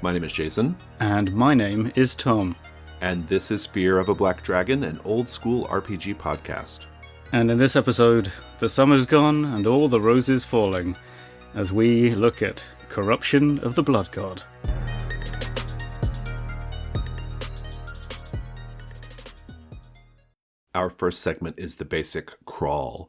My name is Jason. And my name is Tom. And this is Fear of a Black Dragon, an old-school RPG podcast. And in this episode, the summer's gone and all the roses falling, as we look at Corruption of the Blood God. Our first segment is the basic crawl.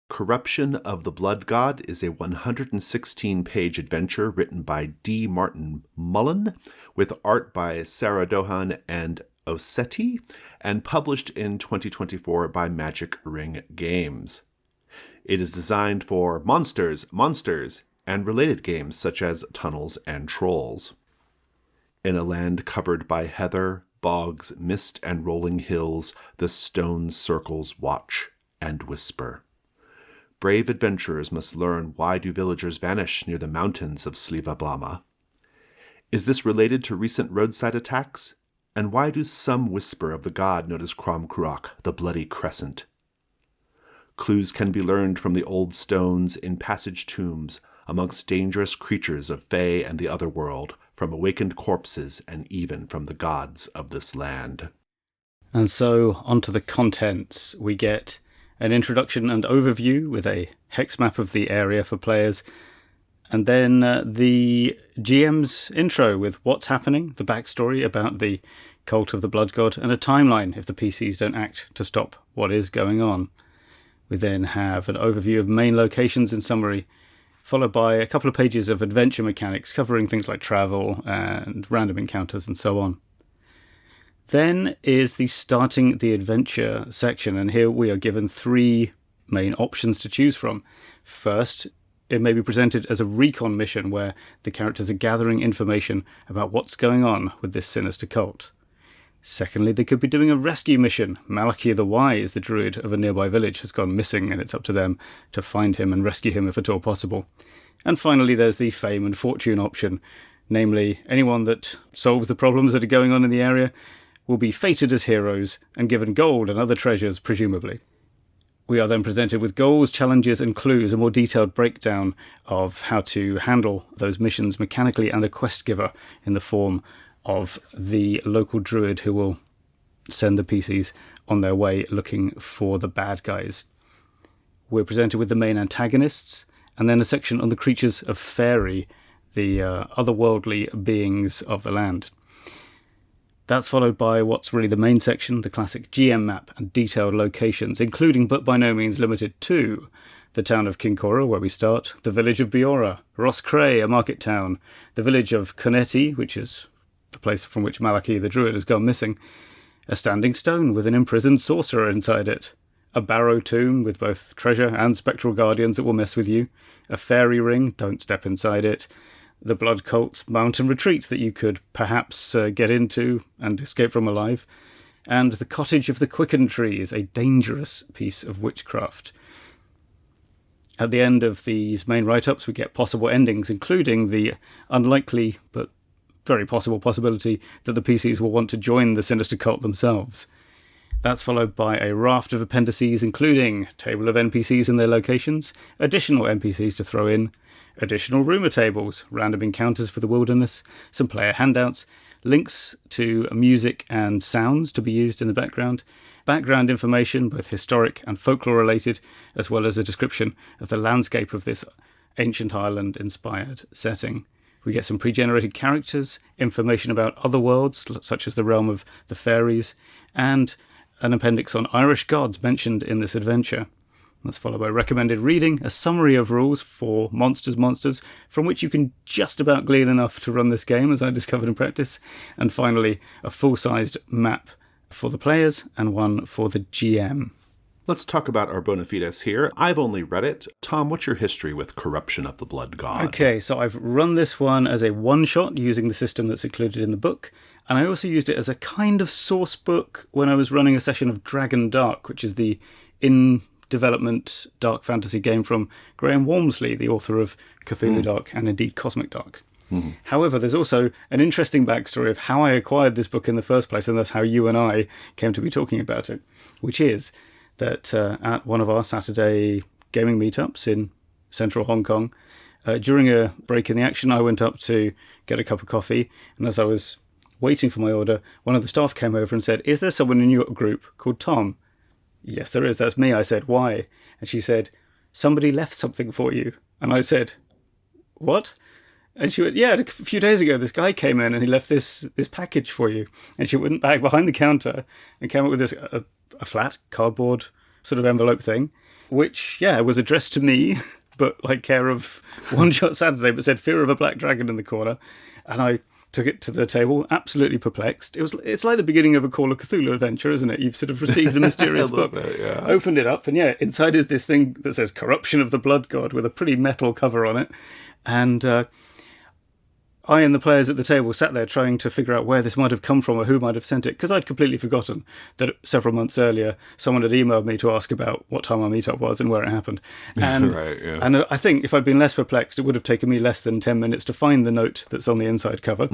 Corruption of the Blood God is a 116-page adventure written by D. Martin Mullen, with art by Sarah Dohan and Ossetti, and published in 2024 by Magic Ring Games. It is designed for monsters, and related games such as Tunnels and Trolls. In a land covered by heather, bogs, mist, and rolling hills, the stone circles watch and whisper. Brave adventurers must learn, why do villagers vanish near the mountains of Sliva Blama? Is this related to recent roadside attacks? And why do some whisper of the god known as Crom Cruach, the Bloody Crescent? Clues can be learned from the old stones in passage tombs, amongst dangerous creatures of Fae and the otherworld, from awakened corpses, and even from the gods of this land. And so, onto the contents. We get an introduction and overview with a hex map of the area for players, and then the GM's intro with what's happening, the backstory about the cult of the Blood God, and a timeline if the PCs don't act to stop what is going on. We then have an overview of main locations in summary, followed by a couple of pages of adventure mechanics covering things like travel and random encounters and so on. Then is the starting the adventure section, and here we are given three main options to choose from. First, it may be presented as a recon mission where the characters are gathering information about what's going on with this sinister cult. Secondly, they could be doing a rescue mission. Malaki the Wise, the druid of a nearby village, has gone missing, and it's up to them to find him and rescue him if at all possible. And finally, there's the fame and fortune option, namely anyone that solves the problems that are going on in the area will be fated as heroes and given gold and other treasures, presumably. We are then presented with goals, challenges, and clues, a more detailed breakdown of how to handle those missions mechanically, and a quest giver in the form of the local druid who will send the PCs on their way looking for the bad guys. We're presented with the main antagonists, and then a section on the creatures of Fairy, the otherworldly beings of the land. That's followed by what's really the main section, the classic GM map and detailed locations, including but by no means limited to the town of Kinkora, where we start, the village of Biora, Roscrea, a market town, the village of Koneti, which is the place from which Malaki the druid has gone missing, a standing stone with an imprisoned sorcerer inside it, a barrow tomb with both treasure and spectral guardians that will mess with you, a fairy ring, don't step inside it, the Blood Cult's mountain retreat that you could perhaps get into and escape from alive, and the Cottage of the Quickened Trees, a dangerous piece of witchcraft. At the end of these main write-ups, we get possible endings, including the unlikely but very possible possibility that the PCs will want to join the sinister cult themselves. That's followed by a raft of appendices, including table of NPCs and their locations, additional NPCs to throw in, additional rumour tables, random encounters for the wilderness, some player handouts, links to music and sounds to be used in the background information, both historic and folklore related, as well as a description of the landscape of this ancient island-inspired setting. We get some pre-generated characters, information about other worlds, such as the realm of the fairies, and an appendix on Irish gods mentioned in this adventure. That's followed by recommended reading, a summary of rules for Monsters, from which you can just about glean enough to run this game, as I discovered in practice, and finally a full-sized map for the players and one for the GM. Let's talk about our bona fides here. I've only read it. Tom, what's your history with Corruption of the Blood God? Okay, so I've run this one as a one-shot using the system that's included in the book, and I also used it as a kind of source book when I was running a session of Dragon Dark, which is the in-development dark fantasy game from Graham Walmsley, the author of Cthulhu Dark and indeed Cosmic Dark. Mm-hmm. However, there's also an interesting backstory of how I acquired this book in the first place, and that's how you and I came to be talking about it, which is that at one of our Saturday gaming meetups in central Hong Kong, During a break in the action, I went up to get a cup of coffee, and as I was waiting for my order, one of the staff came over and said, "Is there someone in your group called Tom?" "Yes, there is. That's me." I said, "Why?" And she said, "Somebody left something for you." And I said, "What?" And she went, "Yeah, a few days ago, this guy came in and he left this package for you." And she went back behind the counter and came up with this a flat cardboard sort of envelope thing, which, yeah, was addressed to me, but like care of One Shot Saturday, but said "Fear of a Black Dragon" in the corner. And I took it to the table, absolutely perplexed. It's like the beginning of a Call of Cthulhu adventure, isn't it? You've sort of received a mysterious book, yeah. Opened it up, and yeah, inside is this thing that says "Corruption of the Blood God" with a pretty metal cover on it. And I and the players at the table sat there trying to figure out where this might have come from or who might have sent it, because I'd completely forgotten that several months earlier someone had emailed me to ask about what time our meetup was and where it happened. And, right, yeah. and I think if I'd been less perplexed, it would have taken me less than 10 minutes to find the note that's on the inside cover.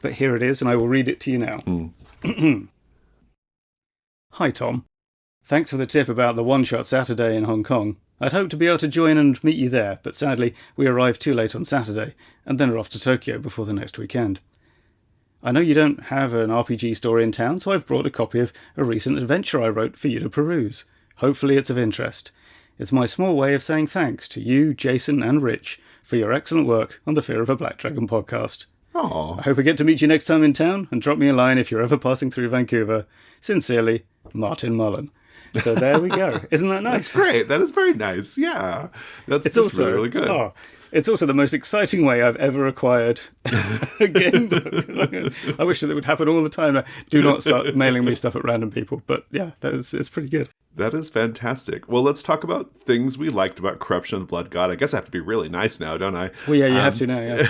But here it is, and I will read it to you now. Hi, Tom. Thanks for the tip about the One Shot Saturday in Hong Kong. I'd hoped to be able to join and meet you there, but sadly we arrived too late on Saturday, and then are off to Tokyo before the next weekend. I know you don't have an RPG store in town, so I've brought a copy of a recent adventure I wrote for you to peruse. Hopefully it's of interest. It's my small way of saying thanks to you, Jason, and Rich for your excellent work on the Fear of a Black Dragon podcast. Aww. I hope I get to meet you next time in town, and drop me a line if you're ever passing through Vancouver. Sincerely, Martin Mullen. So there we go. Isn't that nice? That's great. That is very nice. Yeah. That's also really, really good. Oh, it's also the most exciting way I've ever acquired a game book. I wish that it would happen all the time. Do not start mailing me stuff at random people. But yeah, it's pretty good. That is fantastic. Well, let's talk about things we liked about Corruption of the Blood God. I guess I have to be really nice now, don't I? Well, yeah, you have to now, yeah.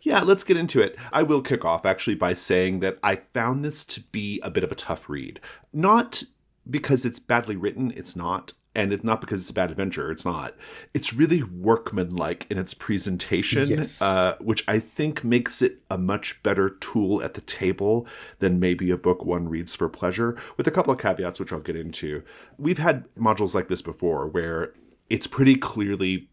Yeah, let's get into it. I will kick off, actually, by saying that I found this to be a bit of a tough read. Not because it's badly written, it's not. And it's not because it's a bad adventure, it's not. It's really workmanlike in its presentation, yes. Which I think makes it a much better tool at the table than maybe a book one reads for pleasure, with a couple of caveats, which I'll get into. We've had modules like this before, where it's pretty clearly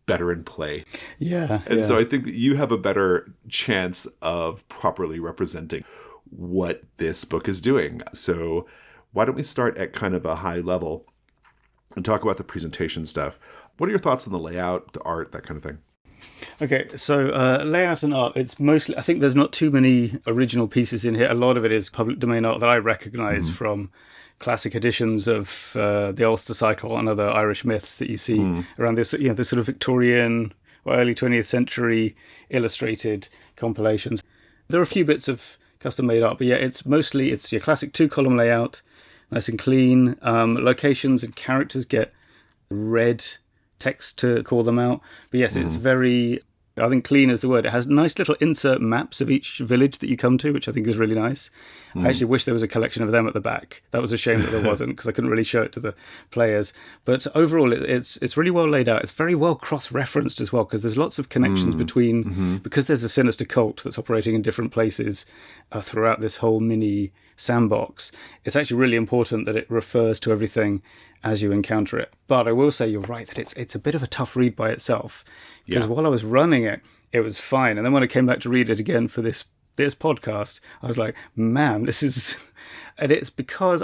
better in play. Yeah. And so I think that you have a better chance of properly representing what this book is doing. So why don't we start at kind of a high level and talk about the presentation stuff. What are your thoughts on the layout, the art, that kind of thing? Okay, so layout and art, it's mostly, I think there's not too many original pieces in here. A lot of it is public domain art that I recognise from classic editions of the Ulster Cycle and other Irish myths that you see around this, this sort of Victorian or early 20th century illustrated compilations. There are a few bits of custom-made art, but yeah, it's your classic 2-column layout, nice and clean. Locations and characters get red text to call them out. But yes, it's very, I think clean is the word. It has nice little insert maps of each village that you come to, which I think is really nice. I actually wish there was a collection of them at the back. That was a shame that there wasn't, because I couldn't really show it to the players. But overall, it's really well laid out. It's very well cross-referenced as well, because there's lots of connections between, because there's a sinister cult that's operating in different places throughout this whole mini sandbox. It's actually really important that it refers to everything as you encounter it. But I will say you're right that it's a bit of a tough read by itself, because while I was running it, it was fine. And then when I came back to read it again for this podcast, I was like, man, this is... And it's because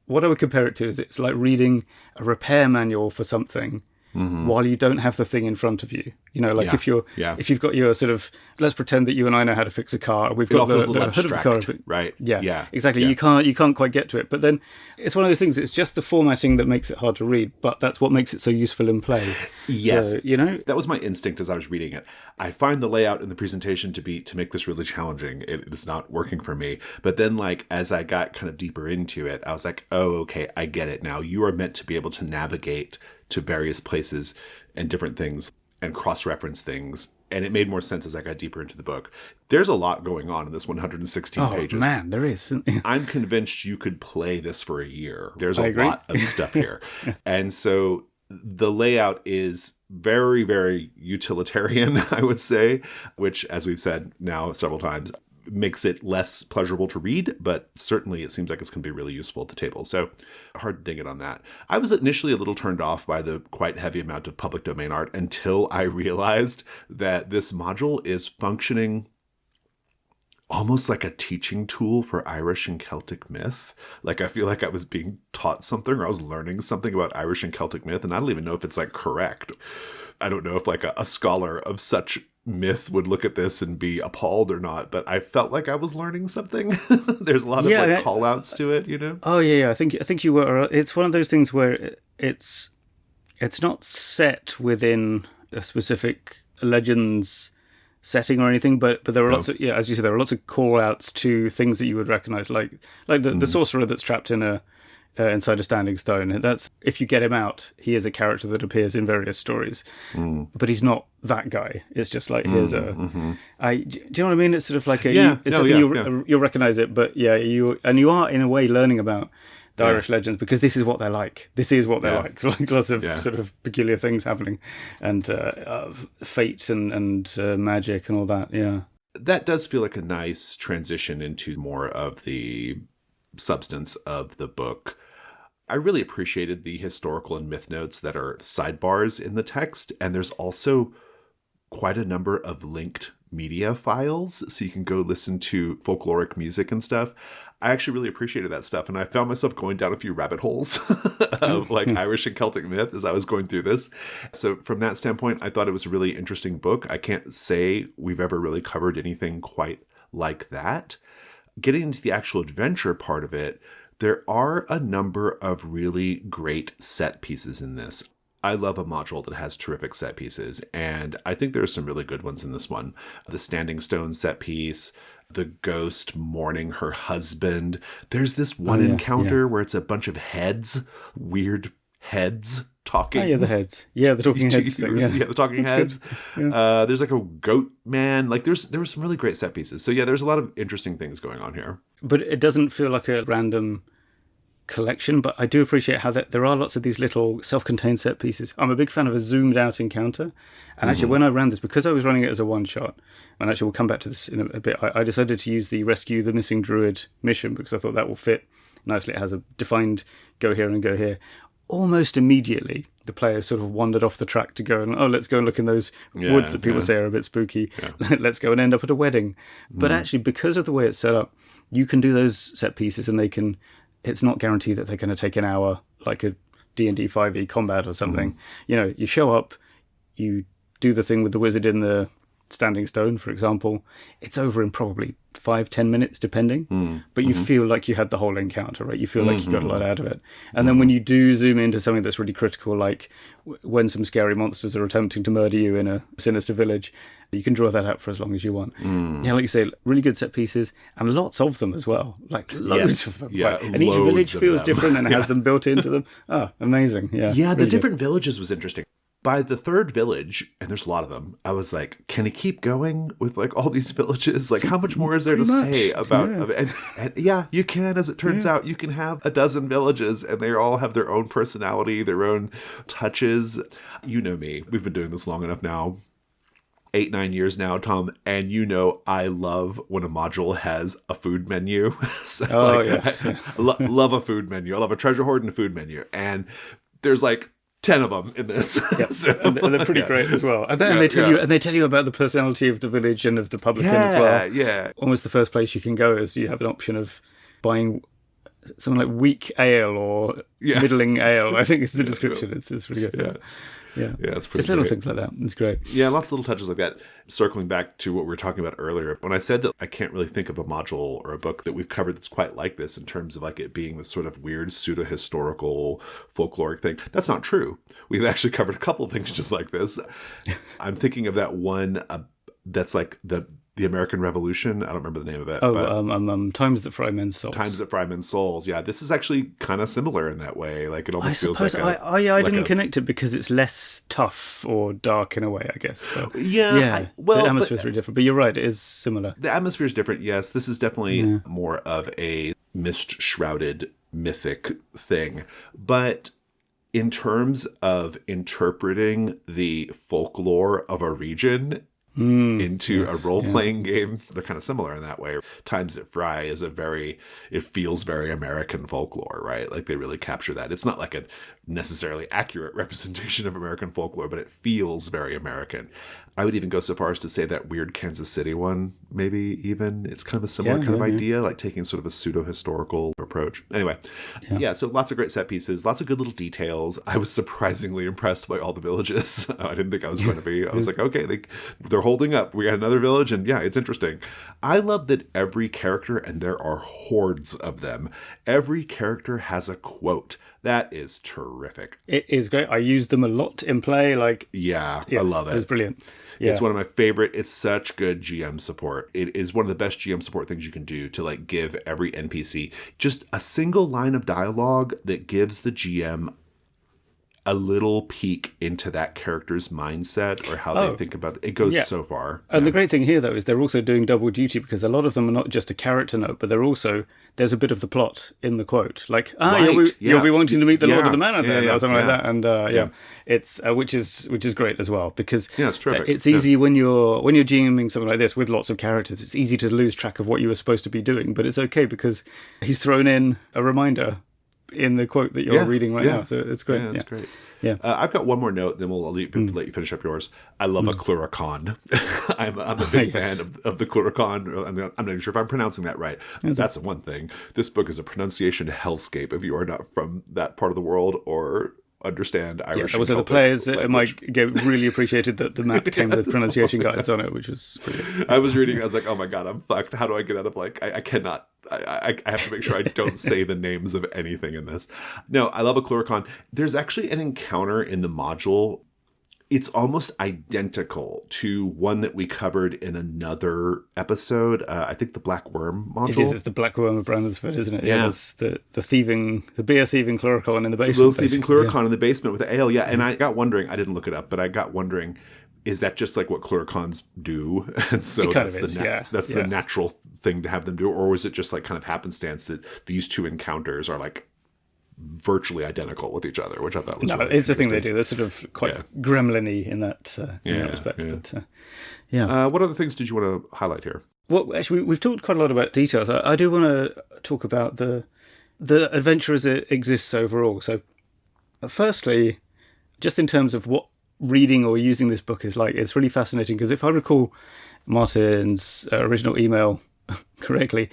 what I would compare it to is it's like reading a repair manual for something while you don't have the thing in front of you. If you've got your sort of, let's pretend that you and I know how to fix a car. We've got the hood of the car, right? Yeah, exactly. Yeah. You can't quite get to it. But then it's one of those things. It's just the formatting that makes it hard to read. But that's what makes it so useful in play. Yes, so, that was my instinct as I was reading it. I find the layout and the presentation to make this really challenging. It is not working for me. But then, as I got kind of deeper into it, I was like, oh, okay, I get it now. You are meant to be able to navigate to various places and different things and cross-reference things. And it made more sense as I got deeper into the book. There's a lot going on in this 116 pages. Oh, man, there is. I'm convinced you could play this for a year. There's a lot of stuff here. And so the layout is very, very utilitarian, I would say, which, as we've said now several times, makes it less pleasurable to read, but certainly it seems like it's going to be really useful at the table. So hard to dig it on that. I was initially a little turned off by the quite heavy amount of public domain art until I realized that this module is functioning almost like a teaching tool for Irish and Celtic myth. Like, I feel like I was being taught something, or I was learning something about Irish and Celtic myth, and I don't even know if it's like correct. I don't know if like a scholar of such myth would look at this and be appalled or not, but I felt like I was learning something. There's a lot of like call outs to it, you know? Oh yeah. I think you were. It's one of those things where it's not set within a specific Legends setting or anything, but there are lots of, as you said, there are lots of call outs to things that you would recognize, like the sorcerer that's trapped in inside a standing stone. That's, if you get him out, he is a character that appears in various stories, but he's not that guy. It's just like, here's a do you know what I mean? It's sort of like you'll recognize it, but you are in a way learning about the Irish legends, because this is what they're like. This is what they're like lots of sort of peculiar things happening, and fate and magic and all that. Yeah, that does feel like a nice transition into more of the substance of the book. I really appreciated the historical and myth notes that are sidebars in the text, and there's also quite a number of linked media files, so you can go listen to folkloric music and stuff. I actually really appreciated that stuff, and I found myself going down a few rabbit holes of like Irish and Celtic myth as I was going through this. So from that standpoint, I thought it was a really interesting book. I can't say we've ever really covered anything quite like that. Getting into the actual adventure part of it, there are a number of really great set pieces in this. I love a module that has terrific set pieces, and I think there are some really good ones in this one. The Standing Stone set piece, the ghost mourning her husband. There's this one encounter where it's a bunch of heads, weird heads talking. Oh, yeah, the heads. Yeah, the talking heads thing. Yeah, the talking heads. Yeah. There's like a goat man. Like there were some really great set pieces. So yeah, there's a lot of interesting things going on here. But it doesn't feel like a random collection, but I do appreciate how there are lots of these little self-contained set pieces. I'm a big fan of a zoomed out encounter, and actually when I ran this, because I was running it as a one shot, and actually we'll come back to this in a bit, I decided to use the Rescue the Missing Druid mission, because I thought that will fit nicely. It has a defined go here and go here. Almost immediately the players sort of wandered off the track to go and, let's go and look in those woods that people say are a bit spooky. Let's go and end up at a wedding. But actually, because of the way it's set up, you can do those set pieces, and it's not guaranteed that they're going to take an hour, like a D&D 5e combat or something. You know, you show up, you do the thing with the wizard in the Standing Stone, for example. It's over in probably 5-10 minutes, depending. But you feel like you had the whole encounter, right? You feel like you got a lot out of it. And then when you do zoom into something that's really critical, like when some scary monsters are attempting to murder you in a sinister village, you can draw that out for as long as you want. Yeah, like you say, really good set pieces, and lots of them as well. Like loads of them. Yeah, right? And each village feels different and has them built into them. Oh, amazing. Yeah. Yeah, the different villages was interesting. By the third village, and there's a lot of them, I was like, can he keep going with like all these villages? Like, how much more is there to say about it? And yeah, you can, as it turns out, you can have a dozen villages, and they all have their own personality, their own touches. You know me, we've been doing this long enough now. 8-9 years now, Tom, and you know I love when a module has a food menu. So, yes. I love a food menu. I love a treasure hoard and a food menu. And there's like 10 of them in this. Yep. So, and they're pretty great as well. And then they tell you about the personality of the village and of the publican as well. Yeah. Almost the first place you can go is you have an option of buying something like weak ale or middling ale, I think is the description. It's really good. Yeah, it's pretty. Just little things like that. It's great. Yeah, lots of little touches like that. Circling back to what we were talking about earlier, when I said that I can't really think of a module or a book that we've covered that's quite like this in terms of like it being this sort of weird pseudo-historical folkloric thing, that's not true. We've actually covered a couple of things just like this. I'm thinking of that one that's like the American Revolution. I don't remember the name of it. Times That Fry Men's Souls. Times That Fry Men's Souls. Yeah, this is actually kind of similar in that way. Like it almost feels like I didn't connect it because it's less tough or dark in a way, I guess. But the atmosphere is really different. But you're right, it is similar. The atmosphere is different. Yes, this is definitely more of a mist-shrouded mythic thing. But in terms of interpreting the folklore of a region, into a role-playing game. They're kind of similar in that way. Times at Fry is it feels very American folklore, right? Like they really capture that. It's not like a necessarily accurate representation of American folklore, but it feels very American. I would even go so far as to say that weird Kansas City one, maybe even, it's kind of a similar kind of idea, like taking sort of a pseudo-historical approach. Anyway, so lots of great set pieces, lots of good little details. I was surprisingly impressed by all the villages. I didn't think I was going to be. I was like, okay, they're holding up. We got another village, and yeah, it's interesting. I love that every character, and there are hordes of them, every character has a quote. That is terrific. It is great. I use them a lot in play. I love it. It was brilliant. Yeah. It's one of my favorite. It's such good GM support. It is one of the best GM support things you can do to like give every NPC just a single line of dialogue that gives the GM a little peek into that character's mindset or how they think about it. It goes so far. And the great thing here, though, is they're also doing double duty because a lot of them are not just a character note, but there's a bit of the plot in the quote. Like, you'll be wanting to meet the Lord of the Manor there, or something like that. And it's which is great as well because it's terrific. It's easy when you're GMing something like this with lots of characters. It's easy to lose track of what you were supposed to be doing, but it's okay because he's thrown in a reminder in the quote that you're reading right now. So it's great. It's great. Yeah. I've got one more note, then we'll let you finish up yours. I love a Cluricon. I'm a big fan of the Cluricon. I'm not even sure if I'm pronouncing that right. That's one thing. This book is a pronunciation hellscape if you are not from that part of the world or understand Irish. Yeah, that was the players. Really appreciated that the map came with pronunciation guides on it, which was brilliant. I was reading, I was like, oh my God, I'm fucked. How do I get out of I cannot. I have to make sure I don't say the names of anything in this. No, I love a Cluricon. There's actually an encounter in the module. It's almost identical to one that we covered in another episode. I think the Black Worm module. It is. It's the Black Worm of Brandersford, isn't it? Yeah. It's the beer thieving Cluricon in the basement. The thieving Cluricon in the basement with the ale. Yeah. And I got wondering, I didn't look it up, but I got wondering, is that just like what Cluricons do? And so that's the natural thing to have them do? Or was it just like kind of happenstance that these two encounters are like virtually identical with each other, which I thought was really it's the thing they do. They're sort of quite gremlin-y in that respect. Yeah. But, what other things did you want to highlight here? Well, actually, we've talked quite a lot about details. I do want to talk about the adventure as it exists overall. So, firstly, just in terms of what reading or using this book is like, it's really fascinating because if I recall Martin's original email correctly,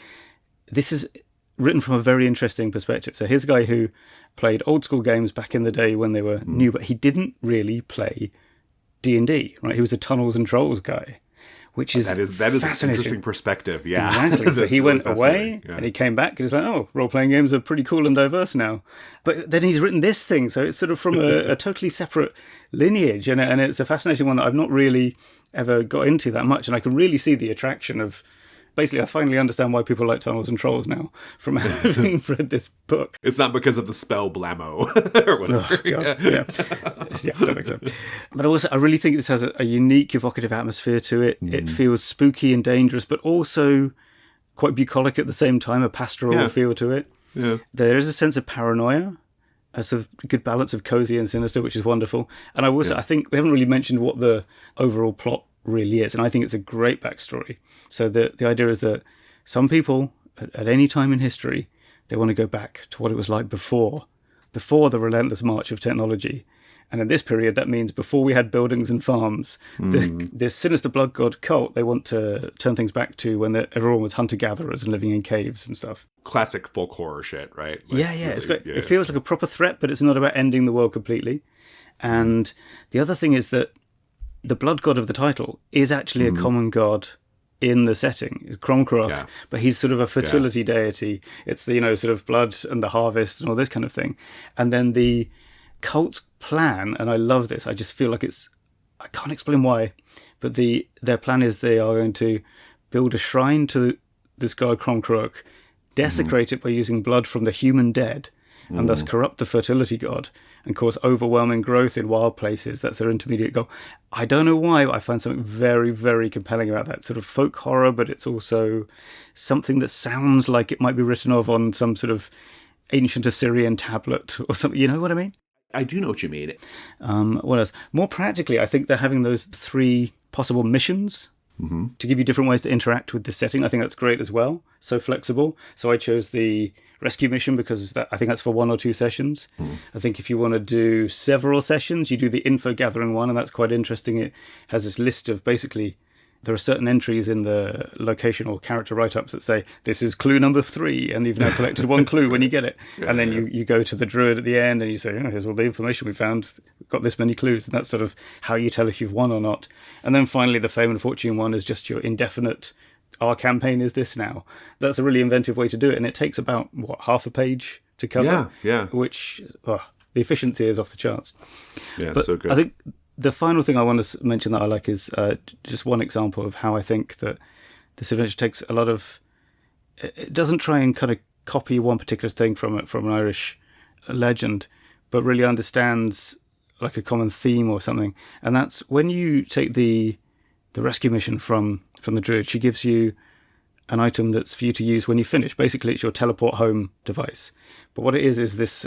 this is written from a very interesting perspective. So here's a guy who played old school games back in the day when they were new, but he didn't really play D&D, right? He was a Tunnels and Trolls guy, which is that is an interesting perspective. Yeah, exactly. So he went away and he came back and he's like, oh, role-playing games are pretty cool and diverse now. But then he's written this thing, so it's sort of from a totally separate lineage, and it's a fascinating one that I've not really ever got into that much, and I can really see the attraction of. Basically, I finally understand why people like Tunnels and Trolls now from having read this book. It's not because of the spell Blammo or whatever. Oh, God, yeah, don't think so. But I really think this has a unique, evocative atmosphere to it. It feels spooky and dangerous, but also quite bucolic at the same time, a pastoral feel to it. Yeah. There is a sense of paranoia, a sort of good balance of cozy and sinister, which is wonderful. And I think we haven't really mentioned what the overall plot really is, and I think it's a great backstory. So the idea is that some people, at any time in history, they want to go back to what it was like before the relentless march of technology. And in this period, that means before we had buildings and farms, this sinister blood god cult, they want to turn things back to when everyone was hunter-gatherers and living in caves and stuff. Classic folk horror shit, right? Like, really, it's great. Yeah. It feels like a proper threat, but it's not about ending the world completely. And the other thing is that the blood god of the title is actually a common god in the setting, Cromcroch, but he's sort of a fertility deity. It's the, sort of blood and the harvest and all this kind of thing. And then the cult's plan, and I love this, I just feel like I can't explain why, but their plan is they are going to build a shrine to this god Cromcroch, desecrate it by using blood from the human dead, and thus corrupt the fertility god and cause overwhelming growth in wild places. That's their intermediate goal. I don't know why, but I find something very, very compelling about that. Sort of folk horror, but it's also something that sounds like it might be written of on some sort of ancient Assyrian tablet or something. You know what I mean? I do know what you mean. What else? More practically, I think they're having those three possible missions to give you different ways to interact with the setting. I think that's great as well. So flexible. So I chose the rescue mission because I think that's for 1 or 2 sessions. I think if you want to do several sessions, you do the info gathering one, and that's quite interesting. It has this list of basically, there are certain entries in the location or character write-ups that say, this is clue number 3, and you've now collected 1 clue when you get it. And then you go to the druid at the end and you say, here's all the information we found. We've got this many clues. And that's sort of how you tell if you've won or not. And then finally, the fame and fortune one is just your indefinite, our campaign is this now. That's a really inventive way to do it. And it takes about, half a page to cover? Yeah. Which, the efficiency is off the charts. Yeah, but so good. I think the final thing I want to mention that I like is just one example of how I think that this adventure takes a lot of... It doesn't try and kind of copy one particular thing from an Irish legend, but really understands like a common theme or something. And that's when you take the rescue mission from the druid, she gives you an item that's for you to use when you finish. Basically, it's your teleport home device. But what it is this...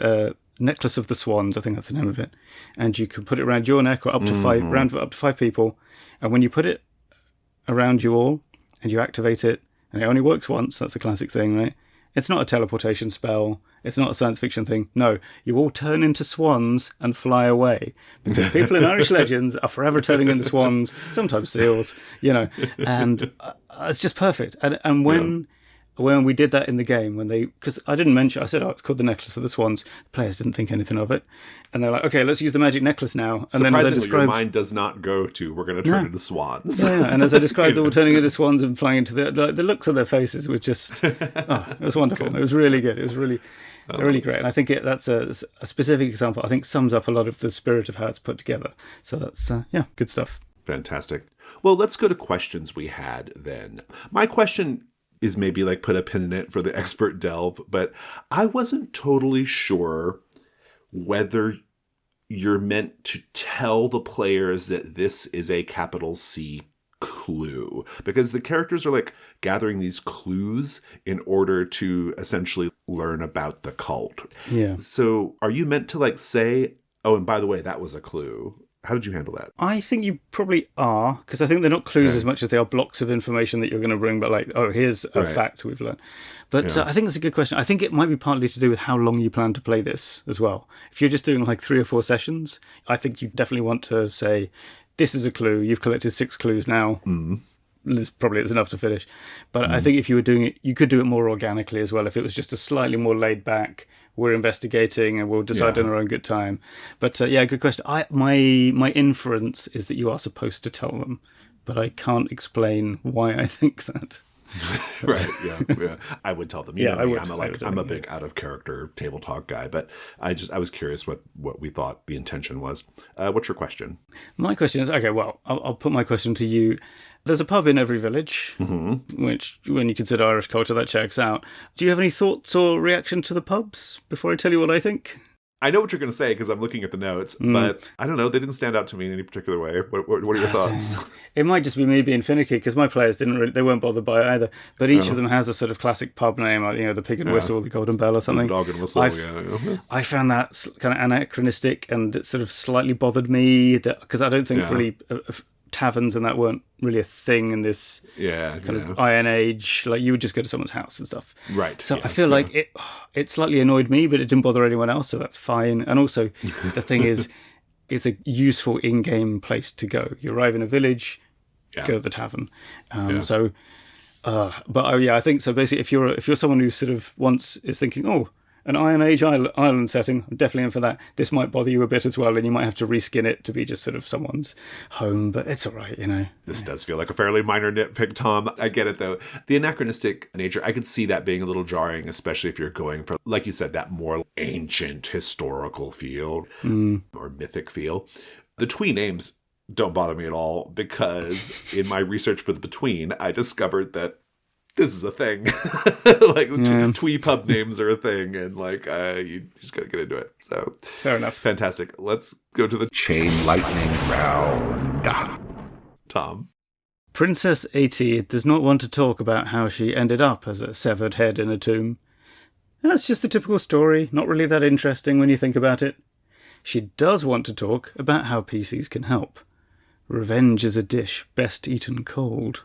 Necklace of the Swans, I think that's the name of it, and you can put it around your neck or up to 5 people, and when you put it around you all and you activate it, and it only works once, that's the classic thing, right? It's not a teleportation spell, it's not a science fiction thing. No, you all turn into swans and fly away, because people in Irish legends are forever turning into swans, sometimes seals, and it's just perfect. And when we did that in the game, because I didn't mention, I said, it's called the Necklace of the Swans. The players didn't think anything of it. And they're like, okay, let's use the magic necklace now. And then as I described, your mind does not go to, we're going to turn into swans. Yeah, and as I described them all turning into swans and flying into the looks of their faces were just, it was wonderful. It was really good. It was really, really great. And I think that's a specific example, I think sums up a lot of the spirit of how it's put together. So that's, good stuff. Fantastic. Well, let's go to questions we had then. My question is maybe like put a pin in it for the expert delve, but I wasn't totally sure whether you're meant to tell the players that this is a capital C clue, because the characters are like gathering these clues in order to essentially learn about the cult. Yeah. So are you meant to like say, oh, and by the way, that was a clue? How did you handle that? I think you probably are, because I think they're not clues as much as they are blocks of information that you're going to bring, but like, here's a fact we've learned. But I think it's a good question. I think it might be partly to do with how long you plan to play this as well. If you're just doing like 3 or 4 sessions, I think you definitely want to say, this is a clue. You've collected 6 clues now. It's enough to finish. But I think if you were doing it, you could do it more organically as well. If it was just a slightly more laid back, we're investigating and we'll decide on our own good time. But good question. My inference is that you are supposed to tell them, but I can't explain why I think that. Right. Yeah. I would tell them. I'm a big out of character table talk guy, but I was curious what we thought the intention was. What's your question? My question is, okay, well, I'll put my question to you. There's a pub in every village, which, when you consider Irish culture, that checks out. Do you have any thoughts or reaction to the pubs before I tell you what I think? I know what you're going to say because I'm looking at the notes, but I don't know. They didn't stand out to me in any particular way. What are your thoughts? It might just be me being finicky because my players they weren't bothered by it either. But each of them has a sort of classic pub name, like, the Pig and Whistle, the Golden Bell or something. The Dog and Whistle, I found that kind of anachronistic, and it sort of slightly bothered me because I don't think really taverns and that weren't really a thing in this kind of Iron Age. Like, you would just go to someone's house and stuff. Right. So I feel like it slightly annoyed me, but it didn't bother anyone else, so that's fine. And also, the thing is, it's a useful in-game place to go. You arrive in a village, go to the tavern. I think so. Basically, if you're someone who sort of is thinking, an Iron Age island setting, I'm definitely in for that. This might bother you a bit as well, and you might have to reskin it to be just sort of someone's home, but it's all right, This does feel like a fairly minor nitpick, Tom. I get it, though. The anachronistic nature, I could see that being a little jarring, especially if you're going for, like you said, that more ancient historical feel or mythic feel. The twee names don't bother me at all, because in my research for the Between, I discovered that this is a thing. Twee pub names are a thing, and you just gotta get into it. So fair enough. Fantastic. Let's go to the Chain Lightning round. Tom. Princess Ati does not want to talk about how she ended up as a severed head in a tomb. That's just the typical story, not really that interesting when you think about it. She does want to talk about how PCs can help. Revenge is a dish best eaten cold.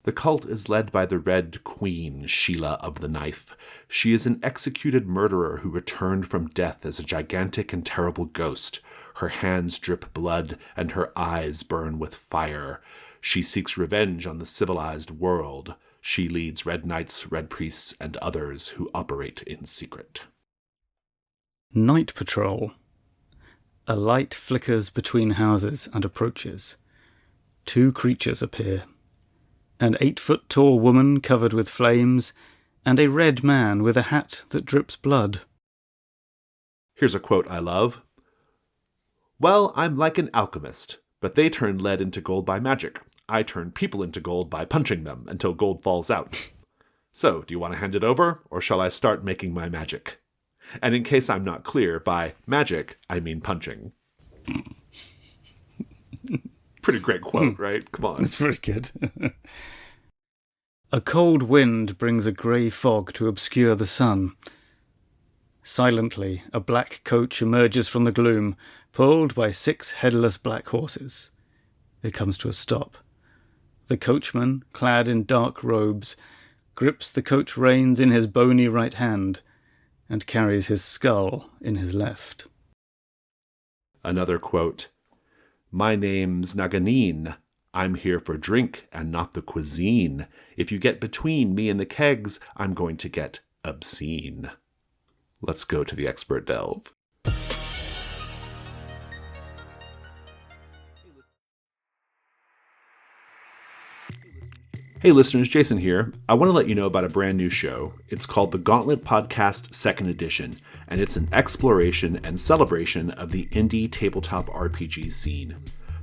The cult is led by the Red Queen, Sheila of the Knife. She is an executed murderer who returned from death as a gigantic and terrible ghost. Her hands drip blood, and her eyes burn with fire. She seeks revenge on the civilized world. She leads Red Knights, Red Priests, and others who operate in secret. Night Patrol. A light flickers between houses and approaches. 2 creatures appear. An 8-foot-tall woman covered with flames, and a red man with a hat that drips blood. Here's a quote I love. "Well, I'm like an alchemist, but they turn lead into gold by magic. I turn people into gold by punching them until gold falls out. So, do you want to hand it over, or shall I start making my magic?" And in case I'm not clear, by magic, I mean punching. Pretty great quote, right? Come on. That's very good. A cold wind brings a grey fog to obscure the sun. Silently, a black coach emerges from the gloom, pulled by 6 headless black horses. It comes to a stop. The coachman, clad in dark robes, grips the coach reins in his bony right hand and carries his skull in his left. Another quote. "My name's Naganin. I'm here for drink and not the cuisine. If you get between me and the kegs, I'm going to get obscene." Let's go to the expert delve. Hey listeners, Jason here. I want to let you know about a brand new show. It's called The Gauntlet Podcast 2nd Edition, and it's an exploration and celebration of the indie tabletop RPG scene.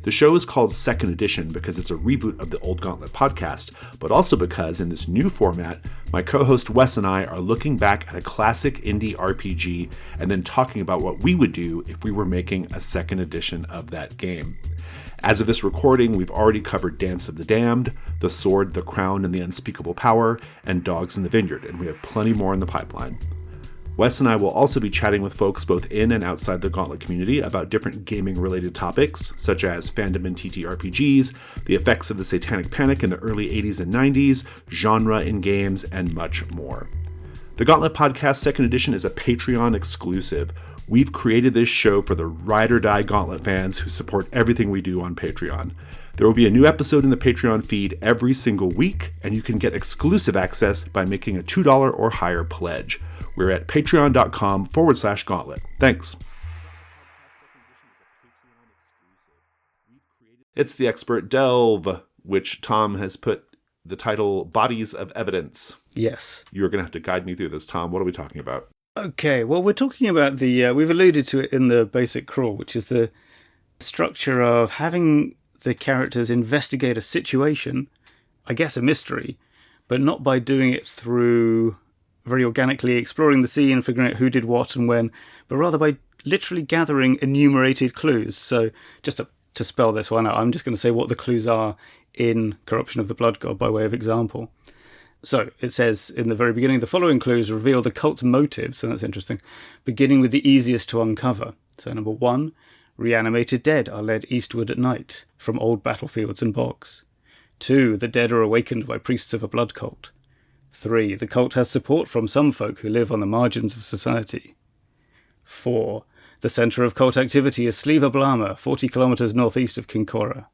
The show is called 2nd Edition because it's a reboot of the old Gauntlet podcast, but also because in this new format, my co-host Wes and I are looking back at a classic indie RPG and then talking about what we would do if we were making a 2nd edition of that game. As of this recording, we've already covered Dance of the Damned, The Sword, the Crown, and the Unspeakable Power, and Dogs in the Vineyard, and we have plenty more in the pipeline. Wes and I will also be chatting with folks both in and outside the Gauntlet community about different gaming-related topics, such as fandom in TTRPGs, the effects of the Satanic Panic in the early 80s and 90s, genre in games, and much more. The Gauntlet Podcast 2nd Edition is a Patreon exclusive. We've created this show for the ride or die Gauntlet fans who support everything we do on Patreon. There will be a new episode in the Patreon feed every single week, and you can get exclusive access by making a $2 or higher pledge. We're at patreon.com/gauntlet. Thanks. It's the Expert Delve, which Tom has put the title Bodies of Evidence. Yes. You're going to have to guide me through this, Tom. What are we talking about? Okay, well, we're talking about we've alluded to it in the basic crawl, which is the structure of having the characters investigate a situation, I guess a mystery, but not by doing it through very organically exploring the scene and figuring out who did what and when, but rather by literally gathering enumerated clues. So just to spell this one out, I'm just going to say what the clues are in Corruption of the Blood God by way of example. So it says in the very beginning, the following clues reveal the cult's motives, and that's interesting, beginning with the easiest to uncover. So number 1, reanimated dead are led eastward at night from old battlefields and bogs. 2, the dead are awakened by priests of a blood cult. 3, the cult has support from some folk who live on the margins of society. 4, the centre of cult activity is Sliva Blama, 40 kilometres northeast of Kinkora.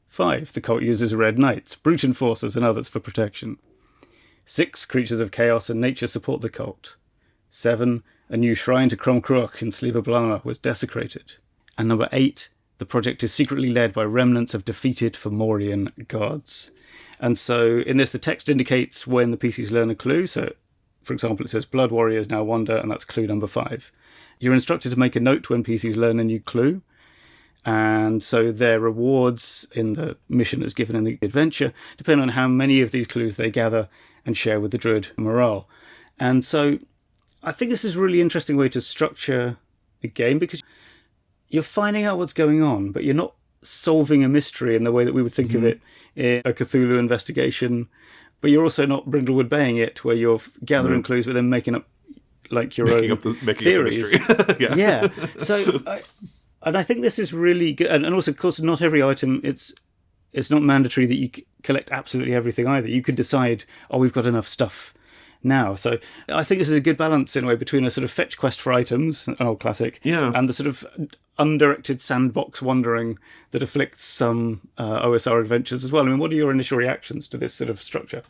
5, the cult uses red knights, brute enforcers and others for protection. 6, creatures of chaos and nature support the cult. 7, a new shrine to Kromkruok in Sliva Blama was desecrated. And number 8, the project is secretly led by remnants of defeated Fomorian gods. And so in this, the text indicates when the PCs learn a clue. So, for example, it says Blood Warriors now wander, and that's clue number 5. You're instructed to make a note when PCs learn a new clue. And so their rewards in the mission as given in the adventure depend on how many of these clues they gather and share with the Druid morale. And so I think this is a really interesting way to structure a game, because you're finding out what's going on, but you're not solving a mystery in the way that we would think of it in a Cthulhu investigation, but you're also not Brindlewood Baying it, where you're gathering clues but then making up like your own theories. Up the mystery. Yeah. So And I think this is really good. And also, of course, not every item, it's not mandatory that you collect absolutely everything either. You could decide, we've got enough stuff now. So I think this is a good balance in a way between a sort of fetch quest for items, an old classic, and the sort of undirected sandbox wandering that afflicts some OSR adventures as well. I mean, what are your initial reactions to this sort of structure?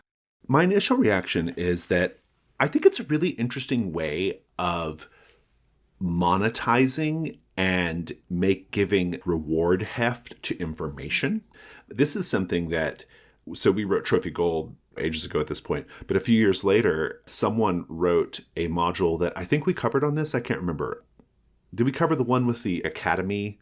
My initial reaction is that I think it's a really interesting way of monetizing and giving reward heft to information. This is something that, so we wrote Trophy Gold ages ago at this point, but a few years later, someone wrote a module that I think we covered on this. I can't remember. Did we cover the one with the Academy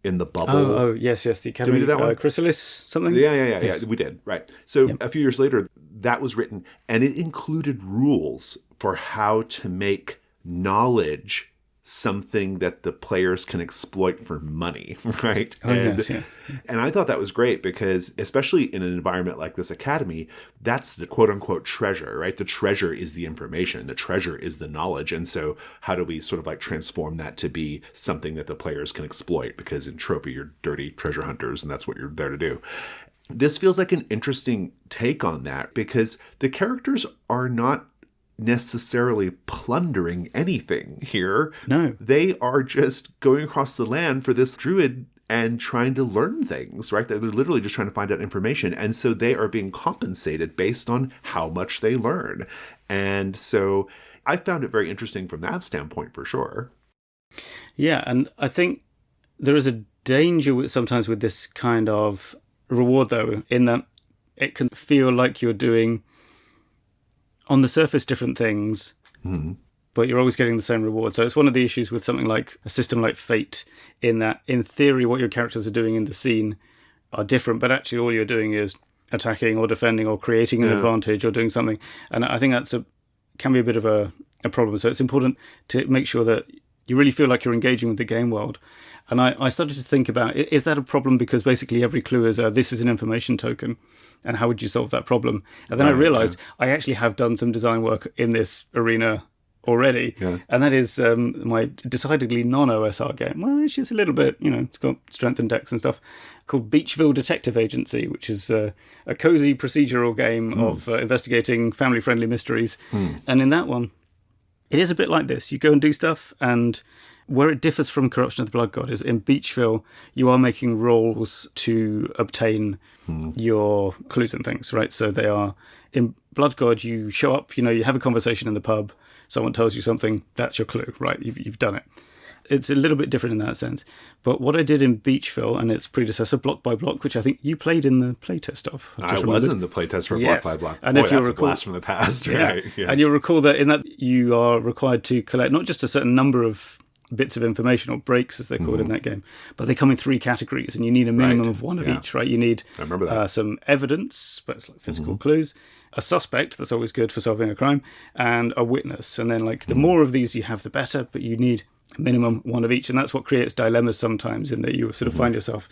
in the bubble? Oh, yes, the Academy. Did we do that one? Chrysalis, something? Yeah, we did. Right. So a few years later, that was written, and it included rules for how to make knowledge something that the players can exploit for money, right? And I thought that was great because, especially in an environment like this Academy, that's the quote-unquote treasure, right? The treasure is the information. The treasure is the knowledge. And so how do we sort of like transform that to be something that the players can exploit? Because in Trophy, you're dirty treasure hunters, and that's what you're there to do. This feels like an interesting take on that because the characters are not necessarily plundering anything here. No. They are just going across the land for this druid and trying to learn things, right? They're literally just trying to find out information. And so they are being compensated based on how much they learn. And so I found it very interesting from that standpoint for sure. Yeah, and I think there is a danger sometimes with this kind of reward, though, in that it can feel like you're doing on the surface different things, but you're always getting the same reward. So it's one of the issues with something like a system like Fate, in that in theory what your characters are doing in the scene are different, but actually all you're doing is attacking or defending or creating an advantage or doing something. And I think that's can be a bit of a problem. So it's important to make sure that you really feel like you're engaging with the game world. And I started to think about, is that a problem? Because basically every clue is, this is an information token. And how would you solve that problem? And then I realized I actually have done some design work in this arena already. Yeah. And that is my decidedly non-OSR game. Well, it's just a little bit, it's got strength and dex and stuff, called Beachville Detective Agency, which is a cozy procedural game of investigating family-friendly mysteries. And in that one, it is a bit like this. You go and do stuff, and where it differs from Corruption of the Blood God is in Beachville, you are making rolls to obtain your clues and things, right? So they are, in Blood God, you show up, you have a conversation in the pub, someone tells you something, that's your clue, right? You've done it. It's a little bit different in that sense. But what I did in Beachville and its predecessor, Block by Block, which I think you played in the playtest of. I was in the playtest for Block by Block. And if you that's recall, a blast from the past, right? Yeah. And you'll recall that in that you are required to collect not just a certain number of bits of information, or breaks as they're called in that game, but they come in 3 categories, and you need a minimum of one of each, right? You need I remember that. Some evidence, but it's like physical clues, a suspect, that's always good for solving a crime, and a witness. And then the more of these you have, the better, but you need a minimum one of each. And that's what creates dilemmas sometimes, in that you sort of find yourself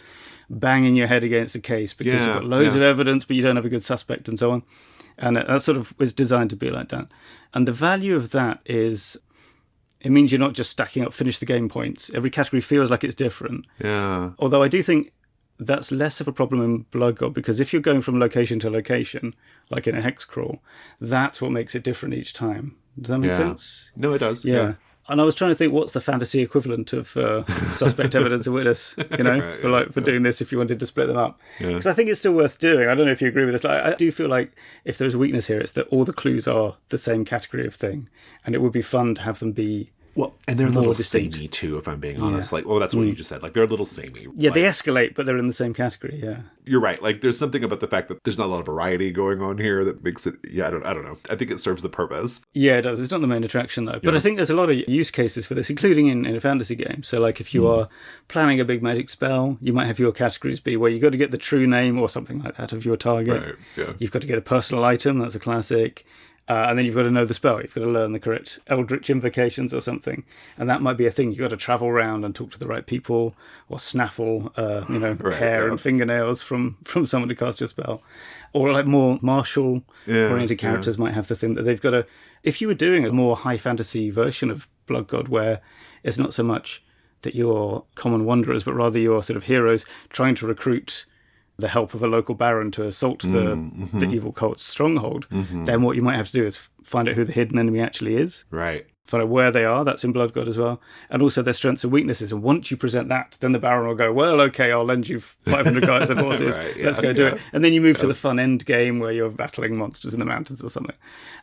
banging your head against a case because you've got loads of evidence, but you don't have a good suspect and so on. And that sort of was designed to be like that. And the value of that is, it means you're not just stacking up finish the game points. Every category feels like it's different. Yeah. Although I do think that's less of a problem in Blood God, because if you're going from location to location, like in a hex crawl, that's what makes it different each time. Does that make sense? No, it does. Yeah. And I was trying to think, what's the fantasy equivalent of suspect, evidence, and witness, for doing this, if you wanted to split them up. Because I think it's still worth doing. I don't know if you agree with this. I do feel like if there's a weakness here, it's that all the clues are the same category of thing. And it would be fun to have them be Well, and they're a little distinct. samey too, if I'm being honest. Like, that's what you just said. Like, they're a little samey. Yeah, like, they escalate, but they're in the same category. Yeah, you're right. Like, there's something about the fact that there's not a lot of variety going on here that makes it. Yeah, I don't know. I think it serves the purpose. Yeah, it does. It's not the main attraction though. But I think there's a lot of use cases for this, including in a fantasy game. So, like, if you are planning a big magic spell, you might have your categories be where you got to get the true name or something like that of your target. Right. Yeah. You've got to get a personal item. That's a classic. And then you've got to know the spell. You've got to learn the correct Eldritch invocations or something. And that might be a thing. You've got to travel around and talk to the right people, or snaffle, hair and fingernails from someone to cast your spell. Or like more martial-oriented characters might have the thing that they've got to... If you were doing a more high fantasy version of Blood God, where it's not so much that you're common wanderers, but rather you're sort of heroes trying to recruit the help of a local baron to assault the evil cult's stronghold, then what you might have to do is find out who the hidden enemy actually is. Right. Find out where they are. That's in Blood God as well. And also their strengths and weaknesses. And once you present that, then the baron will go, well, okay, I'll lend you 500 guys and horses. Right, Let's go do it. And then you move to the fun end game where you're battling monsters in the mountains or something.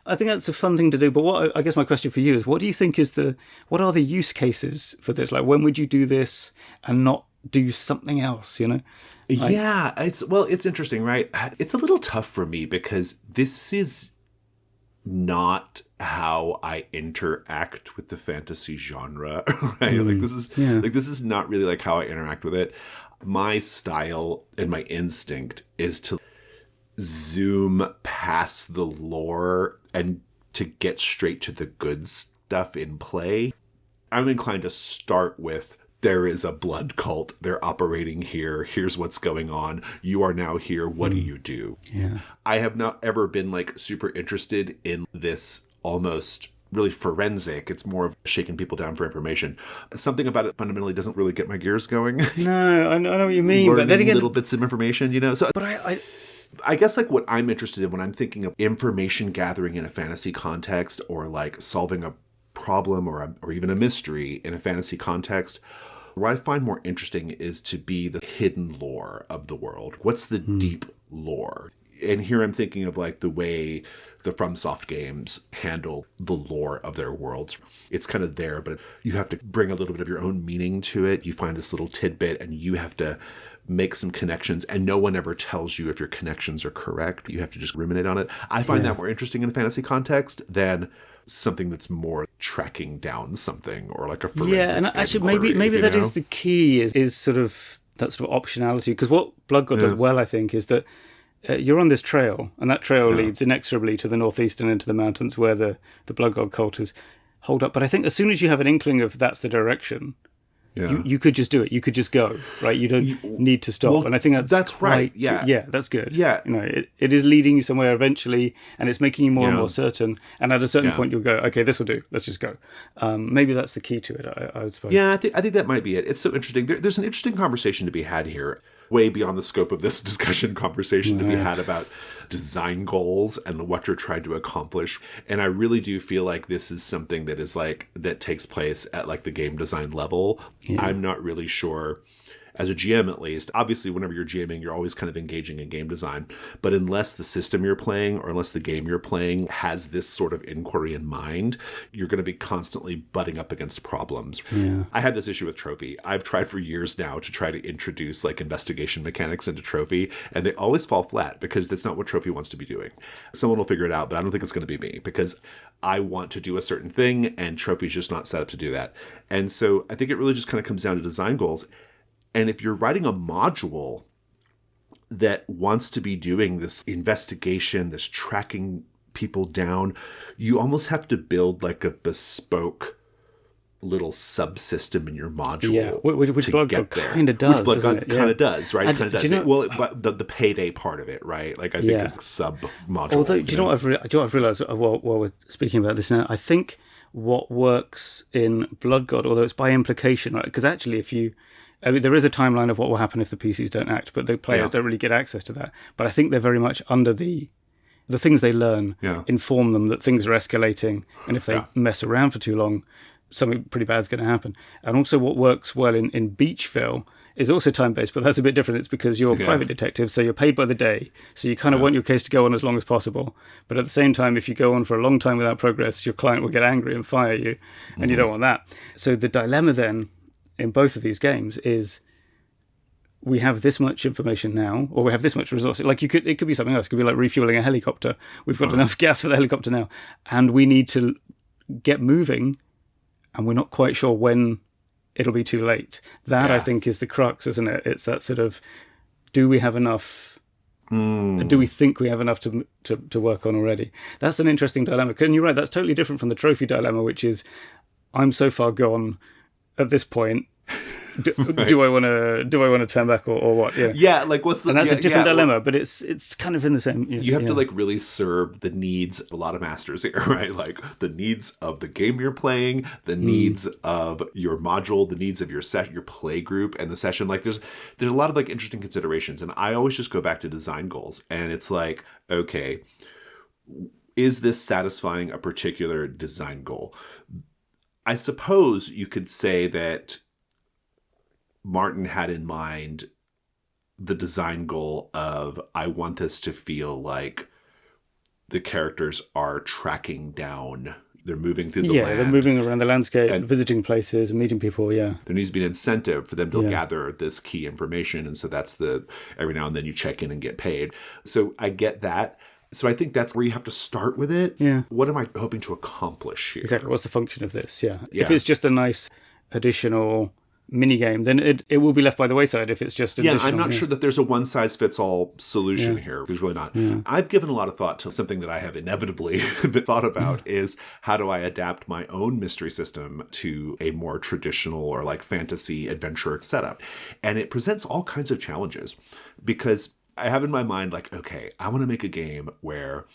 I think that's a fun thing to do. But what I guess my question for you is, what do you think what are the use cases for this? Like, when would you do this and not do something else, you know? Yeah, it's interesting, right? It's a little tough for me because this is not how I interact with the fantasy genre, right? This is not really like how I interact with it. My style and my instinct is to zoom past the lore and to get straight to the good stuff in play. I'm inclined to start with, there is a blood cult. They're operating here. Here's what's going on. You are now here. What do you do? Yeah. I have not ever been like super interested in this almost really forensic. It's more of shaking people down for information. Something about it fundamentally doesn't really get my gears going. No, I know what you mean. Learning but then again, little bits of information, you know? So, but I guess like what I'm interested in when I'm thinking of information gathering in a fantasy context, or like solving a problem or even a mystery in a fantasy context, what I find more interesting is to be the hidden lore of the world. What's the deep lore? And here I'm thinking of like the way the FromSoft games handle the lore of their worlds. It's kind of there, but you have to bring a little bit of your own meaning to it. You find this little tidbit and you have to make some connections, and no one ever tells you if your connections are correct. You have to just ruminate on it. I find that more interesting in a fantasy context than something that's more tracking down something or like a forensic and actually inquiry, maybe that know? is the key, is sort of that sort of optionality. Because what Blood God does well, I think, is that you're on this trail, and that trail leads inexorably to the northeast and into the mountains where the Blood God cult is holed up. But I think as soon as you have an inkling of that's the direction, you could just do it. You could just go, right? You don't need to stop. Well, and I think that's quite, right. Yeah. Yeah, that's good. Yeah. You know, it is leading you somewhere eventually, and it's making you more and more certain. And at a certain point, you'll go, okay, this will do. Let's just go. Maybe that's the key to it, I would suppose. Yeah, I think that might be it. It's so interesting. There's an interesting conversation to be had here, way beyond the scope of this discussion, conversation to be had about design goals and what you're trying to accomplish. And I really do feel like this is something that is like, that takes place at like the game design level. Yeah. I'm not really sure, as a GM at least. Obviously, whenever you're GMing, you're always kind of engaging in game design. But unless the system you're playing or unless the game you're playing has this sort of inquiry in mind, you're going to be constantly butting up against problems. Yeah. I had this issue with Trophy. I've tried for years now to try to introduce like investigation mechanics into Trophy, and they always fall flat because that's not what Trophy wants to be doing. Someone will figure it out, but I don't think it's going to be me because I want to do a certain thing and Trophy's just not set up to do that. And so I think it really just kind of comes down to design goals. And if you're writing a module that wants to be doing this investigation, this tracking people down, you almost have to build like a bespoke little subsystem in your module. Yeah, which Blood God kind of does. Which Blood God kind of does, right? Kind of does. You know, well, but the payday part of it, right? Like I think is the sub module. Although, do you know what I've realized while we're speaking about this now? I think what works in Blood God, although it's by implication, right? Because actually, there is a timeline of what will happen if the PCs don't act, but the players don't really get access to that. But I think they're very much under the things they learn inform them that things are escalating, and if they mess around for too long, something pretty bad is going to happen. And also what works well in Beachville is also time-based, but that's a bit different. It's because you're a private detective, so you're paid by the day. So you kind of want your case to go on as long as possible. But at the same time, if you go on for a long time without progress, your client will get angry and fire you, and you don't want that. So the dilemma then in both of these games is we have this much information now, or we have this much resources. Like it could be something else. It could be like refueling a helicopter. We've got enough gas for the helicopter now, and we need to get moving, and we're not quite sure when it'll be too late. That, I think, is the crux, isn't it? It's that sort of, do we have enough? Do we think we have enough to work on already? That's an interesting dilemma. And you're right, that's totally different from the Trophy dilemma, which is, I'm so far gone at this point, Do I want to turn back or what? Yeah. Yeah, like what's the... And that's a different well, dilemma, but it's kind of in the same... you have to like really serve the needs of a lot of masters here, right? Like the needs of the game you're playing, the needs of your module, the needs of your your play group and the session. Like there's a lot of like interesting considerations. And I always just go back to design goals. And it's like, okay, is this satisfying a particular design goal? I suppose you could say that Martin had in mind the design goal of, I want this to feel like the characters are tracking down. They're moving through the land. Yeah, they're moving around the landscape, and visiting places and meeting people, yeah. There needs to be an incentive for them to gather this key information. And so that's every now and then you check in and get paid. So I get that. So I think that's where you have to start with it. Yeah. What am I hoping to accomplish here? Exactly. What's the function of this? Yeah. If it's just a nice additional mini game, then it will be left by the wayside if it's just additional. Yeah, I'm not sure that there's a one-size-fits-all solution here. There's really not. Yeah. I've given a lot of thought to something that I have inevitably thought about is how do I adapt my own mystery system to a more traditional or like fantasy adventure setup? And it presents all kinds of challenges because I have in my mind like, okay, I want to make a game where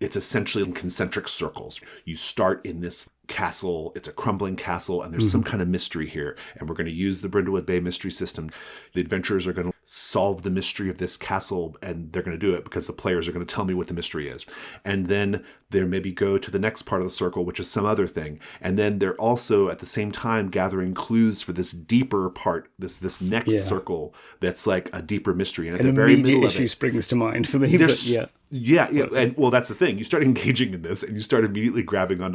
it's essentially in concentric circles. You start in this castle, it's a crumbling castle, and there's some kind of mystery here. And we're going to use the Brindlewood Bay mystery system. The adventurers are going to solve the mystery of this castle, and they're going to do it because the players are going to tell me what the mystery is. And then they'll maybe go to the next part of the circle, which is some other thing. And then they're also at the same time gathering clues for this deeper part, this next circle that's like a deeper mystery. And at the very middle of it, issue springs to mind for me. But yeah. And well, that's the thing. You start engaging in this and you start immediately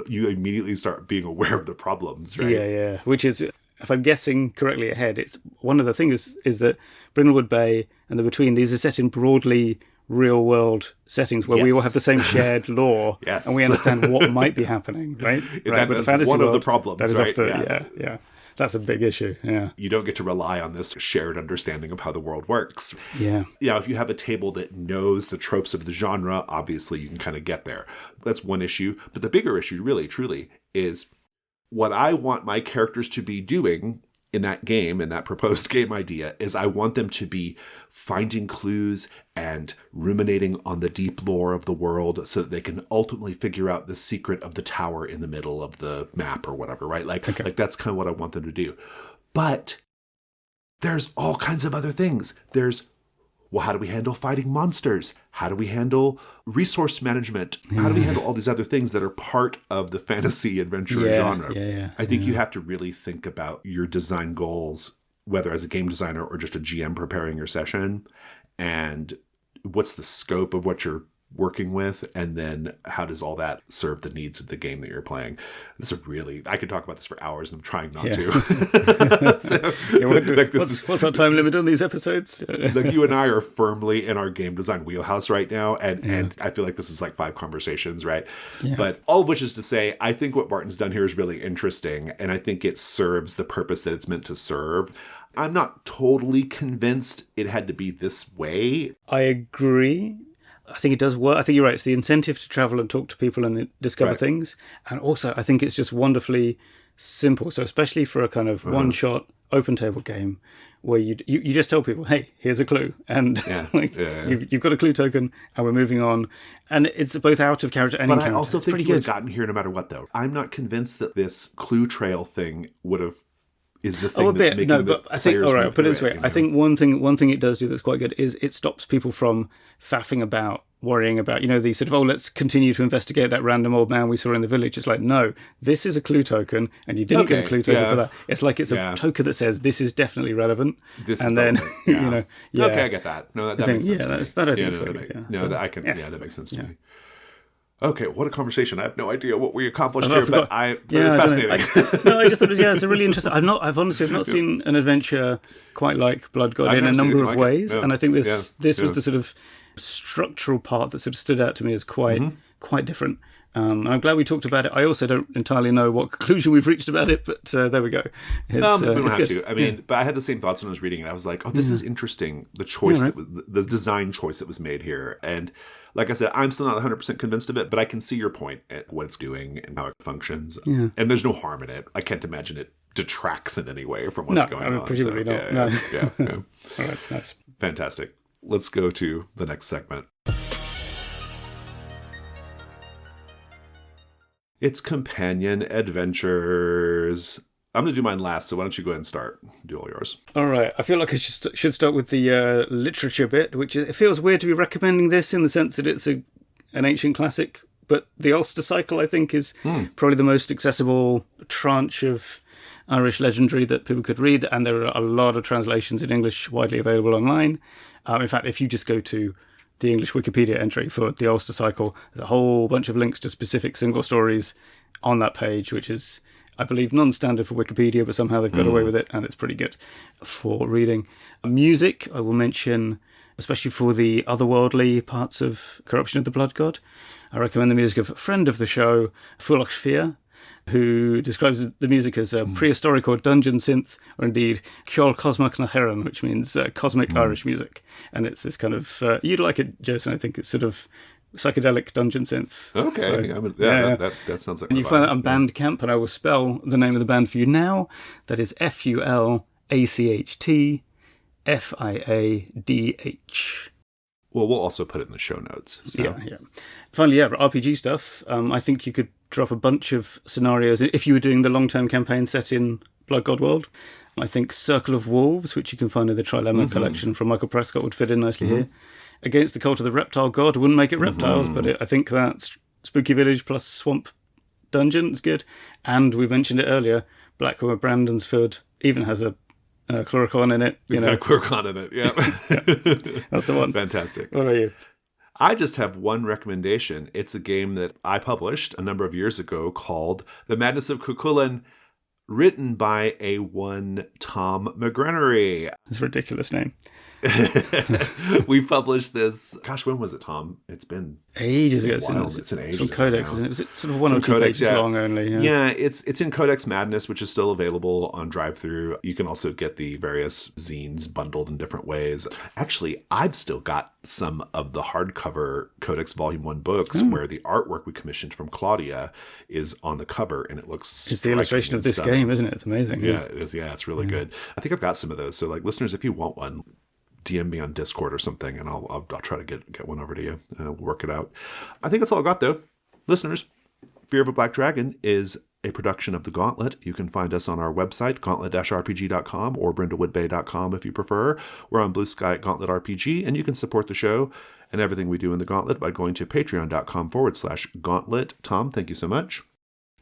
you immediately start being aware of the problems, right? Yeah. Which is, if I'm guessing correctly ahead, it's one of the things is that Brindlewood Bay and the Between, these are set in broadly real world settings where we all have the same shared lore and we understand what might be happening, right? But the fantasy one world, of the problems, that is right? Yeah. That's a big issue, yeah. You don't get to rely on this shared understanding of how the world works. Yeah. If you have a table that knows the tropes of the genre, obviously you can kind of get there. That's one issue. But the bigger issue, really, truly, is what I want my characters to be doing in that game, in that proposed game idea, is I want them to be finding clues and ruminating on the deep lore of the world so that they can ultimately figure out the secret of the tower in the middle of the map or whatever, right? Like that's kind of what I want them to do. But there's all kinds of other things. There's, well, how do we handle fighting monsters? How do we handle resource management? How do we handle all these other things that are part of the fantasy adventure genre? Yeah. I think you have to really think about your design goals, whether as a game designer or just a GM preparing your session, and what's the scope of what you're working with, and then how does all that serve the needs of the game that you're playing. This is really, I could talk about this for hours and I'm trying not to. What's our time limit on these episodes? Like you and I are firmly in our game design wheelhouse right now, and I feel like this is like 5 conversations, right? But all of which is to say, I think what Martin's done here is really interesting, and I think it serves the purpose that it's meant to serve. I'm not totally convinced it had to be this way. I agree. I think it does work. I think you're right. It's the incentive to travel and talk to people and discover things. And also, I think it's just wonderfully simple. So especially for a kind of one-shot open table game where you just tell people, hey, here's a clue. And you've got a clue token and we're moving on. And it's both out of character and in character. But I also think you would have gotten here no matter what, though. I'm not convinced that this clue trail thing is the thing that's making the players move through it. I think one thing it does do that's quite good is it stops people from faffing about, worrying about, the sort of, let's continue to investigate that random old man we saw in the village. It's like, no, this is a clue token, and you didn't get a clue token for that. It's like it's a token that says this is definitely relevant. Okay, I get that. No, that makes sense. That I think is good. That makes sense to me. Okay, what a conversation. I have no idea what we accomplished here, but it's fascinating. I just thought, it's a really interesting... I've honestly not seen an adventure quite like Blood God in a number of ways, and I think this was the sort of structural part that sort of stood out to me as quite different. And I'm glad we talked about it. I also don't entirely know what conclusion we've reached about it, but there we go. We don't have to. I mean, but I had the same thoughts when I was reading it. I was like, this is interesting, the choice, the design choice that was made here. And like I said, I'm still not 100% convinced of it, but I can see your point at what it's doing and how it functions. Yeah. And there's no harm in it. I can't imagine it detracts in any way from what's going on. Presumably not. Yeah. All right, nice. Fantastic. Let's go to the next segment. It's Companion Adventures. I'm going to do mine last, so why don't you go ahead and start? Do all yours. All right. I feel like I should start with the literature bit, which it feels weird to be recommending this in the sense that it's an ancient classic, but the Ulster Cycle, I think, is probably the most accessible tranche of Irish legendary that people could read, and there are a lot of translations in English widely available online. In fact, if you just go to the English Wikipedia entry for the Ulster Cycle, there's a whole bunch of links to specific single stories on that page, which is, I believe, non-standard for Wikipedia, but somehow they've got away with it, and it's pretty good for reading. Music, I will mention, especially for the otherworldly parts of Corruption of the Blood God. I recommend the music of a friend of the show, Fulach Fia, who describes the music as a prehistoric or dungeon synth, or indeed Ceol Cosmach na Heran, which means cosmic Irish music. And it's this kind of, you'd like it, Jason, I think it's sort of psychedelic dungeon synth. Okay, So, that sounds like. And you find that on Bandcamp, and I will spell the name of the band for you now. That is FULACHT Well, we'll also put it in the show notes. So. Yeah. Finally, RPG stuff. I think you could drop a bunch of scenarios if you were doing the long-term campaign set in Blood God World. I think Circle of Wolves, which you can find in the Trilemma collection from Michael Prescott, would fit in nicely here. Against the Cult of the Reptile God, wouldn't make it reptiles, but I think that Spooky Village plus Swamp Dungeon is good. And we mentioned it earlier, Blackmoor Brandonsford even has a Chloricon in it. It's got a Chloricon in it, yeah. That's the one. Fantastic. What about you? I just have one recommendation. It's a game that I published a number of years ago called The Madness of Cuchulainn, written by a one Tom McGrenery. It's a ridiculous name. We published this. Gosh, when was it, Tom? It's been ages ago. It's an age. From Codex, isn't it? Was it sort of one or two pages long only? Yeah, it's in Codex Madness, which is still available on drive-thru. You can also get the various zines bundled in different ways. Actually, I've still got some of the hardcover Codex Volume 1 books where the artwork we commissioned from Claudia is on the cover, and it looks It's the illustration of this game, isn't it? It's amazing. Yeah, it is. Yeah, it's really good. I think I've got some of those. So, like, listeners, if you want one, DM me on Discord or something, and I'll try to get one over to you. We'll work it out. I think that's all I got, though. Listeners, Fear of a Black Dragon is a production of The Gauntlet. You can find us on our website, gauntlet-rpg.com, or brendawoodbay.com if you prefer. We're on Blue Sky at Gauntlet RPG, and you can support the show and everything we do in The Gauntlet by going to patreon.com/gauntlet. Tom, thank you so much.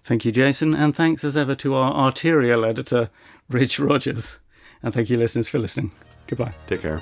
Thank you, Jason, and thanks as ever to our arterial editor, Rich Rogers. And thank you, listeners, for listening. Goodbye. Take care.